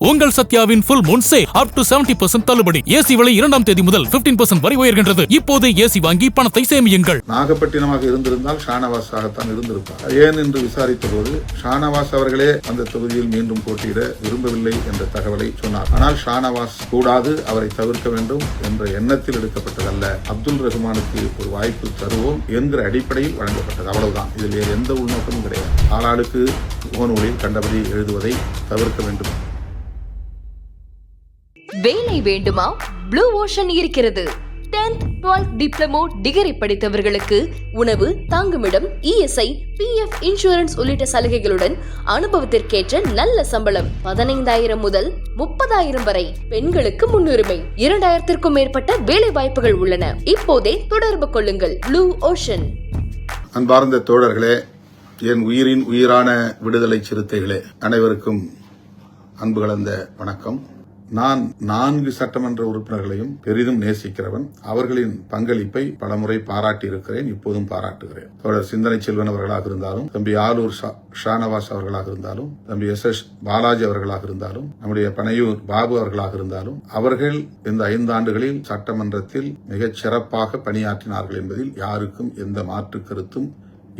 உங்கள் சத்யாவின் full moon sale up to 70% தள்ளுபடி. AC விலை 2ஆம் தேதி முதல் 15% வரை உயர்கின்றது. இப்போது ஏசி வாங்கி பணத்தை சேமியுங்கள். நாகப்பட்டினமாக இருந்திருந்தால் ஷானவாஸாகத்தான் இருந்திருப்பார். ஏன் என்று விசாரித்த போது ஷானவாஸ் அவர்களே அந்த தொகுதியில் மீண்டும் போட்டியிட விரும்பவில்லை என்ற தகவலை சொன்னார். ஆனால் ஷானவாஸ் கூடாது, அவரை தவிர்க்க வேண்டும் என்ற எண்ணத்தில் எடுக்கப்பட்டதல்ல. அப்துல் ரஹ்மானுக்கு ஒரு வாய்ப்பு தருவோம் என்கிற அடிப்படையில் வழங்கப்பட்டது. அவ்வளவுதான். இதில் வேறு எந்த உள்நோக்கமும் கிடையாது. ஆளாளுக்கு முகநூலில் கண்டபடி எழுதுவதை தவிர்க்க வேண்டும். வேலை வேண்டுமா? ப்ளூ ஓஷன் இருக்கிறது. 10th 12th டிப்ளமோ டிகிரி படித்தவர்களுக்கு உணவு, தங்குமிடம், இஎஸ்ஐ, பிஎஃப் இன்சூரன்ஸ் உள்ளிட்ட சலுகைகளுடன் அனுபவத்திற்கேற்ற நல்ல சம்பளம் 15,000 முதல் 30,000 வரை. பெண்களுக்கு முன்னுரிமை. 2,000க்கும் மேற்பட்ட வேலை வாய்ப்புகள் உள்ளன. இப்போதே தொடர்பு கொள்ளுங்கள். Blue ocean. அன்பார்ந்த தோழர்களே, என் உயிரின் உயிரான விடுதலை சிறுத்தைகளே, அனைவருக்கும் அன்பு கலந்த வணக்கம். நான் 4 சட்டமன்ற உறுப்பினர்களையும் பெரிதும் நேசிக்கிறவன். அவர்களின் பங்களிப்பை பலமுறை பாராட்டியிருக்கிறேன், இப்போதும் பாராட்டுகிறேன். தோழர் சிந்தனை செல்வன் அவர்களாக இருந்தாலும், தம்பி ஆலூர் ஷானவாஸ் அவர்களாக இருந்தாலும், தம்பி SS பாலாஜி அவர்களாக இருந்தாலும், நம்முடைய பனையூர் பாபு அவர்களாக இருந்தாலும், அவர்கள் இந்த 5 ஆண்டுகளில் சட்டமன்றத்தில் மிகச் சிறப்பாக பணியாற்றினார்கள் என்பதில் யாருக்கும் எந்த மாற்று கருத்தும்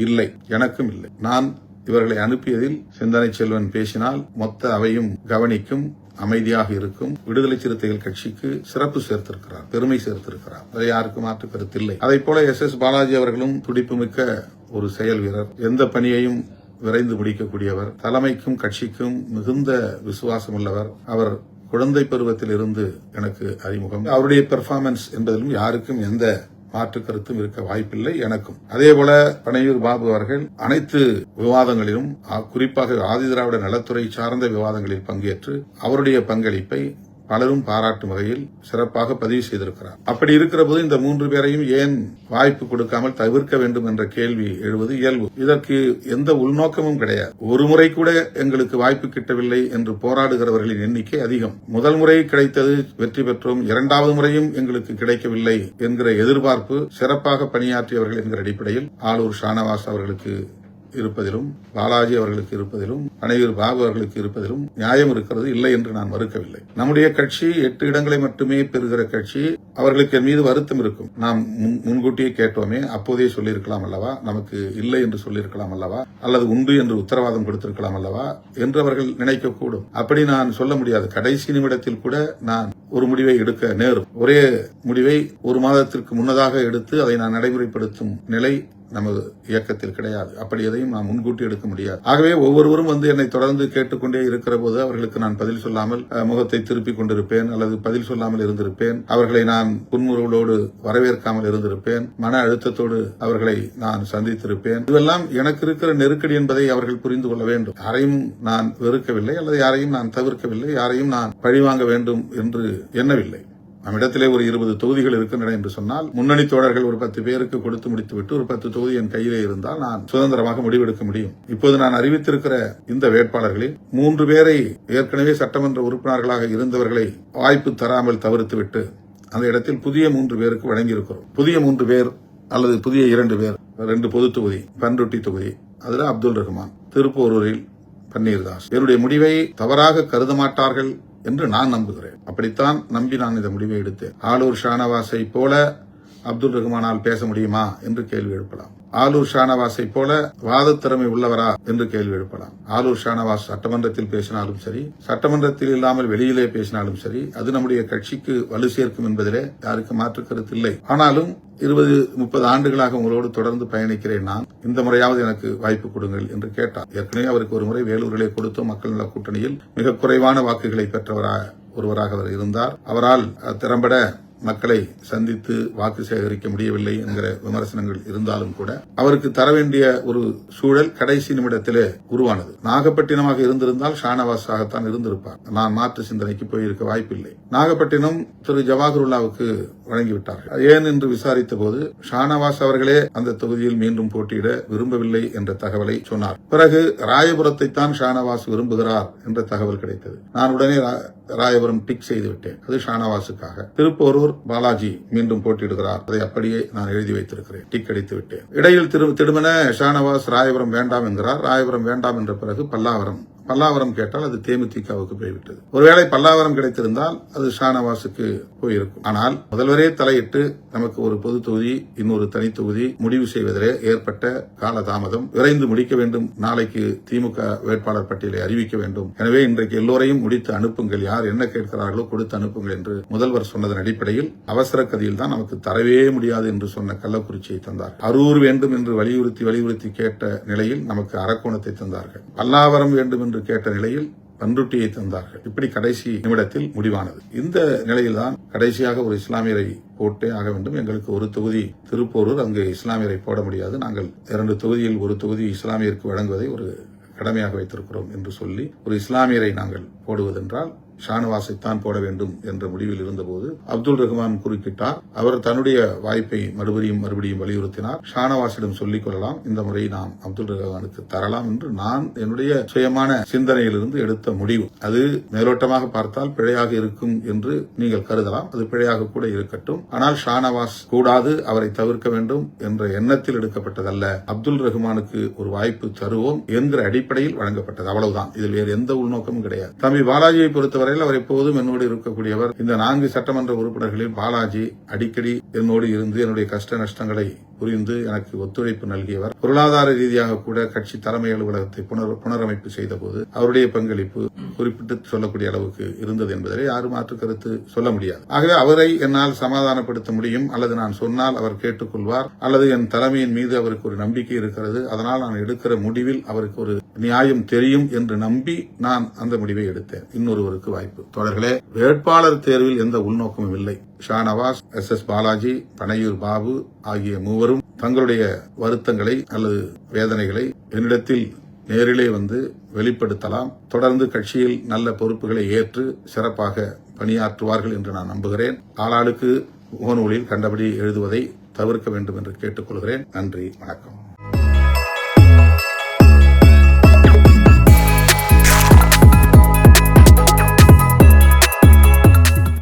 இல்லை, எனக்கும் இல்லை. நான் இவர்களை அனுப்பியதில் சிந்தனை செல்வன் பேசினால் மொத்த அவையும் கவனிக்கும், அமைதியாக இருக்கும். விடுதலை சிறுத்தைகள் கட்சிக்கு சிறப்பு சேர்த்திருக்கிறார், பெருமை சேர்த்திருக்கிறார். அதை யாருக்கும் மாற்று கருத்தில்லை. அதை போல SS பாலாஜி அவர்களும் துடிப்புமிக்க ஒரு செயல் வீரர், எந்த பணியையும் விரைந்து முடிக்கக்கூடியவர், தலைமைக்கும் கட்சிக்கும் மிகுந்த விசுவாசம் உள்ளவர். அவர் குழந்தை பருவத்தில் இருந்து எனக்கு அறிமுகம். அவருடைய பெர்ஃபார்மன்ஸ் என்பதிலும் யாருக்கும் எந்த மாற்று கருத்தும் இருக்க வாய்ப்பில்லை, எனக்கும். அதே போல பனையூர் பாபு அவர்கள் அனைத்து விவாதங்களிலும், குறிப்பாக ஆதிதிராவிட நலத்துறை சார்ந்த விவாதங்களில் பங்கேற்று அவருடைய பங்களிப்பை பலரும் பாராட்டும் வகையில் சிறப்பாக பதிவு செய்திருக்கிறார். அப்படி இருக்கிற போது இந்த 3 பேரையும் ஏன் வாய்ப்பு கொடுக்காமல் தவிர்க்க வேண்டும் என்ற கேள்வி எழுவது இயல்பு. இதற்கு எந்த உள்நோக்கமும் கிடையாது. ஒரு முறை கூட எங்களுக்கு வாய்ப்பு கிட்டவில்லை என்று போராடுகிறவர்களின் எண்ணிக்கை அதிகம். முதல் முறை கிடைத்தது, வெற்றி பெற்றோம். 2வது முறையும் எங்களுக்கு கிடைக்கவில்லை என்கிற எதிர்பார்ப்பு சிறப்பாக பணியாற்றியவர்கள் என்கிற அடிப்படையில் ஆலூர் ஷானவாஸ் அவர்களுக்கு இருப்பதிலும், பாலாஜி அவர்களுக்கு இருப்பதிலும், பனையூர் பாபு அவர்களுக்கு இருப்பதிலும் நியாயம் இருக்கிறது, இல்லை என்று நான் மறுக்கவில்லை. நம்முடைய கட்சி 8 இடங்களை மட்டுமே பெறுகிற கட்சி. அவர்களுக்கு என் மீது வருத்தம் இருக்கும். நாம் முன்கூட்டியே கேட்டோமே, அப்போதே சொல்லியிருக்கலாம் அல்லவா, நமக்கு இல்லை என்று சொல்லியிருக்கலாம் அல்லவா, அல்லது உண்டு என்று உத்தரவாதம் கொடுத்திருக்கலாம் அல்லவா என்று அவர்கள் நினைக்கக்கூடும். அப்படி நான் சொல்ல முடியாது. கடைசி நிமிடத்தில் கூட நான் ஒரு முடிவை எடுக்க நேரும். ஒரே முடிவை 1 மாதத்திற்கு முன்னதாக எடுத்து அதை நான் நடைமுறைப்படுத்தும் நிலை நமது இயக்கத்தில் கிடையாது. அப்படி எதையும் நான் முன்கூட்டி எடுக்க முடியாது. ஆகவே ஒவ்வொருவரும் என்னை தொடர்ந்து கேட்டுக்கொண்டே இருக்கிற போது அவர்களுக்கு நான் பதில் சொல்லாமல் முகத்தை திருப்பிக் கொண்டிருப்பேன், அல்லது பதில் சொல்லாமல் இருந்திருப்பேன். அவர்களை நான் புன்முறுவலோடு வரவேற்காமல் இருந்திருப்பேன். மன அழுத்தத்தோடு அவர்களை நான் சந்தித்திருப்பேன். இதெல்லாம் எனக்கு இருக்கிற நெருக்கடி என்பதை அவர்கள் புரிந்து கொள்ள வேண்டும். யாரையும் நான் வெறுக்கவில்லை, அல்லது யாரையும் நான் தவிர்க்கவில்லை, யாரையும் நான் பழிவாங்க வேண்டும் என்று எண்ணவில்லை. நம்மிடத்திலே ஒரு 20 தொகுதிகள் இருக்கின்றன என்று சொன்னால், முன்னணி தோழர்கள் ஒரு 10 பேருக்கு கொடுத்து முடித்துவிட்டு ஒரு 10 தொகுதி என் கையிலே இருந்தால் நான் சுதந்திரமாக முடிவெடுக்க முடியும். இப்போது நான் அறிவித்திருக்கிற இந்த வேட்பாளர்களில் 3 பேரை ஏற்கனவே சட்டமன்ற உறுப்பினர்களாக இருந்தவர்களை வாய்ப்பு தராமல் தவிர்த்துவிட்டு அந்த இடத்தில் புதிய 3 பேருக்கு வழங்கியிருக்கிறோம். புதிய 3 பேர் அல்லது புதிய 2 பேர், 2 பொது தொகுதி, பன்ருட்டி தொகுதி, அதில் அப்துல் ரஹ்மான், திருப்போரூரில் பன்னீர்தாஸ். என்னுடைய முடிவை தவறாக கருத மாட்டார்கள் என்று நான் நம்புகிறேன். அப்படித்தான் நம்பி நான் இந்த முடிவை எடுத்தேன். ஆலூர் ஷானவாஸை போல அப்துல் ரஹ்மானால் பேச முடியுமா என்று கேள்வி எழுப்பலாம். ஆலூர் ஷானவாஸை போல வாதத்திறமை உள்ளவரா என்று கேள்வி எழுப்பலாம். ஆலூர் ஷானவாஸ் சட்டமன்றத்தில் பேசினாலும் சரி, சட்டமன்றத்தில் இல்லாமல் வெளியிலே பேசினாலும் சரி, அது நம்முடைய கட்சிக்கு வலு சேர்க்கும் என்பதிலே யாருக்கு மாற்று கருத்து இல்லை. ஆனாலும் 20-30 ஆண்டுகளாக உங்களோடு தொடர்ந்து பயணிக்கிறேன். நான் இந்த முறையாவது எனக்கு வாய்ப்பு கொடுங்கள் என்று கேட்டார். ஏற்கனவே அவருக்கு ஒரு முறை வேலூரிலே கொடுத்த மக்கள் நல கூட்டணியில் மிக குறைவான வாக்குகளை ஒருவராக அவர் இருந்தார். அவரால் திறம்பட மக்களை சந்தித்து வாக்கு சேகரிக்க முடியவில்லை என்கிற விமர்சனங்கள் இருந்தாலும் கூட அவருக்கு தர வேண்டிய ஒரு சூழல் கடைசி நிமிடத்திலே உருவானது. நாகப்பட்டினமாக இருந்திருந்தால் ஷானவாஸாகத்தான் இருந்திருப்பார். நான் மாற்று சிந்தனைக்கு போயிருக்க வாய்ப்பில்லை. நாகப்பட்டினம் திரு ஜவாஹருல்லாவுக்கு வழங்கிவிட்டார்கள். ஏன் என்று விசாரித்த போது ஷானவாஸ் அவர்களே அந்த தொகுதியில் மீண்டும் போட்டியிட விரும்பவில்லை என்ற தகவலை சொன்னார். பிறகு ராயபுரத்தை தான் ஷானவாஸ் விரும்புகிறார் என்ற தகவல் கிடைத்தது. நான் உடனே ராயபுரம் டிக் செய்து விட்டேன். அது ஷானவாஸுக்காக. திருப்போரூர் பாலாஜி மீண்டும் போட்டியிடுகிறார். அதை அப்படியே நான் எழுதி வைத்திருக்கிறேன், டிக் அடித்து விட்டேன். இடையில் திடுமென ஷானவாஸ் ராயபுரம் வேண்டாம் என்கிறார். ராயபுரம் வேண்டாம் என்ற பிறகு பல்லாவரம் பல்லாவரம் கேட்டால் அது தேமுதிகவுக்கு போய்விட்டது. ஒருவேளை பல்லாவரம் கிடைத்திருந்தால் அது ஷானவாஸுக்கு போயிருக்கும். ஆனால் முதல்வரே தலையிட்டு நமக்கு ஒரு பொது தொகுதி, இன்னொரு தனி தொகுதி முடிவு செய்வதிலே ஏற்பட்ட காலதாமதம், விரைந்து முடிக்க வேண்டும். நாளைக்கு திமுக வேட்பாளர் பட்டியலை அறிவிக்க வேண்டும். எனவே இன்றைக்கு எல்லோரையும் முடித்து அனுப்புங்கள், யார் என்ன கேட்கிறார்களோ கொடுத்து அனுப்புங்கள் என்று முதல்வர் சொன்னதன் அடிப்படையில் அவசர கதியில் தான் நமக்கு தரவே முடியாது என்று சொன்ன கள்ளக்குறிச்சியை தந்தார். அரூர் வேண்டும் என்று வலியுறுத்தி கேட்ட நிலையில் நமக்கு அரக்கோணத்தை தந்தார்கள். பல்லாவரம் வேண்டும் என்று கேட்ட நிலையில் பன்ருட்டியை தந்தார்கள். இப்படி கடைசி நிமிடத்தில் முடிவானது. இந்த நிலையில்தான் கடைசியாக ஒரு இஸ்லாமியரை போட்டே ஆக வேண்டும். எங்களுக்கு ஒரு தொகுதி திருப்போரூர், அங்கு இஸ்லாமியரை போட முடியாது, நாங்கள் 2 தொகுதியில் ஒரு தொகுதி இஸ்லாமியருக்கு வழங்குவதை ஒரு கடமையாக வைத்திருக்கிறோம் என்று சொல்லி ஒரு இஸ்லாமியரை நாங்கள் போடுவதென்றால் ஷானவாஸைத்தான் போட வேண்டும் என்ற முடிவில் இருந்தபோது அப்துல் ரஹ்மான் குறுக்கிட்டார். அவர் தன்னுடைய வாய்ப்பை மறுபடியும் வலியுறுத்தினார். ஷானவாஸிடம் சொல்லிக் கொள்ளலாம், இந்த முறை நாம் அப்துல் ரஹ்மானுக்கு தரலாம் என்று நான் என்னுடைய சுயமான சிந்தனையிலிருந்து எடுத்த முடிவு. அது மேலோட்டமாக பார்த்தால் பிழையாக இருக்கும் என்று நீங்கள் கருதலாம். அது பிழையாக கூட இருக்கட்டும். ஆனால் ஷானவாஸ் கூடாது, அவரை தவிர்க்க வேண்டும் என்ற எண்ணத்தில் எடுக்கப்பட்டதல்ல. அப்துல் ரஹ்மானுக்கு ஒரு வாய்ப்பு தருவோம் என்கிற அடிப்படையில் வழங்கப்பட்டது. அவ்வளவுதான். இதில் வேறு எந்த உள்நோக்கமும் கிடையாது. தம்பி பாலாஜியை பொறுத்தவரை அவர் எப்போதும் என்னோடு இருக்கக்கூடியவர். இந்த 4 சட்டமன்ற உறுப்பினர்களில் பாலாஜி அடிக்கடி என்னோடு இருந்து என்னுடைய கஷ்ட நஷ்டங்களை புரிந்து எனக்கு ஒத்துழைப்பு நல்கியவர். பொருளாதார ரீதியாக கூட கட்சி தலைமை அலுவலகத்தை புனரமைப்பு செய்த போது அவருடைய பங்களிப்பு குறிப்பிட்டு சொல்லக்கூடிய அளவுக்கு இருந்தது என்பதை யாரும் மாற்று கருத்து சொல்ல முடியாது. ஆகவே அவரை என்னால் சமாதானப்படுத்த முடியும், அல்லது நான் சொன்னால் அவர் கேட்டுக்கொள்வார், அல்லது என் தலைமையின் மீது அவருக்கு ஒரு நம்பிக்கை இருக்கிறது, அதனால் நான் எடுக்கிற முடிவில் அவருக்கு ஒரு நியாயம் தெரியும் என்று நம்பி நான் அந்த முடிவை எடுத்தேன். இன்னொருவருக்கு வாய்ப்பு. தொடர்களே, வேட்பாளர் தேர்வில் எந்த உள்நோக்கமும் இல்லை. ஷானவாஸ், SS பாலாஜி, பனையூர் பாபு ஆகிய மூவரும் தங்களுடைய வருத்தங்களை அல்லது வேதனைகளை என்னிடத்தில் நேரிலே வந்து வெளிப்படுத்தலாம். தொடர்ந்து கட்சியில் நல்ல பொறுப்புகளை ஏற்று சிறப்பாக பணியாற்றுவார்கள் என்று நான் நம்புகிறேன். ஆளாளுக்கு முகநூலில் கண்டபடி எழுதுவதை தவிர்க்க வேண்டும் என்று கேட்டுக்கொள்கிறேன். நன்றி, வணக்கம்.